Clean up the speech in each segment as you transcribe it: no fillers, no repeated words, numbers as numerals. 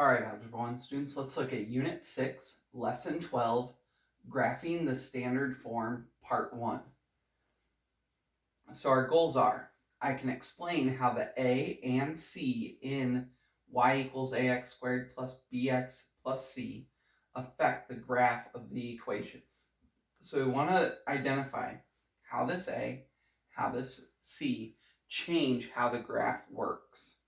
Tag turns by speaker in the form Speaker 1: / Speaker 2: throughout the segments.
Speaker 1: All right, Algebra 1 students, let's look at Unit 6, Lesson 12, Graphing the Standard Form, Part 1. So our goals are, I can explain how the a and c in y equals ax squared plus bx plus c affect the graph of the equation. So we want to identify how this a, how this c change how the graph works.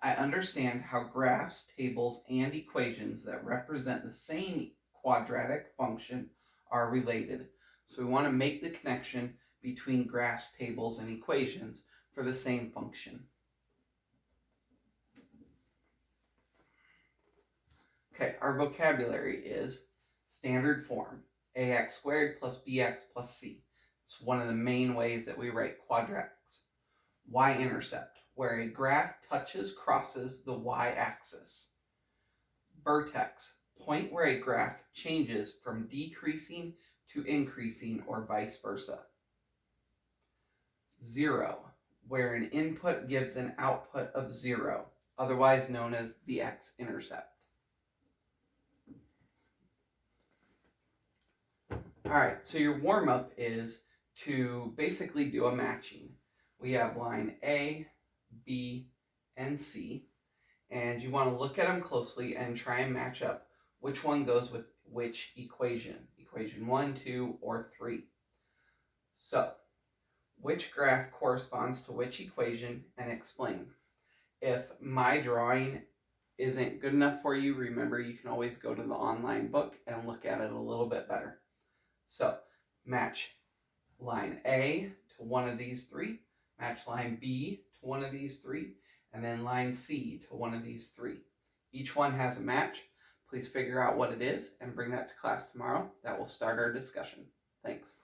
Speaker 1: I understand how graphs, tables, and equations that represent the same quadratic function are related. So we want to make the connection between graphs, tables, and equations for the same function. Okay, our vocabulary is standard form, ax squared plus bx plus c. It's one of the main ways that we write quadratics. Y-intercept, where a graph crosses the y-axis. Vertex, point where a graph changes from decreasing to increasing or vice versa. Zero, where an input gives an output of 0, otherwise known as the x-intercept. All right, so your warm-up is to basically do a matching. We have line A, B, and C, and you want to look at them closely and try and match up which one goes with which equation. Equation 1, 2, or 3. So, which graph corresponds to which equation, and explain. If my drawing isn't good enough for you, remember you can always go to the online book and look at it a little bit better. So, match line A to one of these three, match line B to one of these three, and then line C to one of these three. Each one has a match. Please figure out what it is and bring that to class tomorrow. That will start our discussion. Thanks.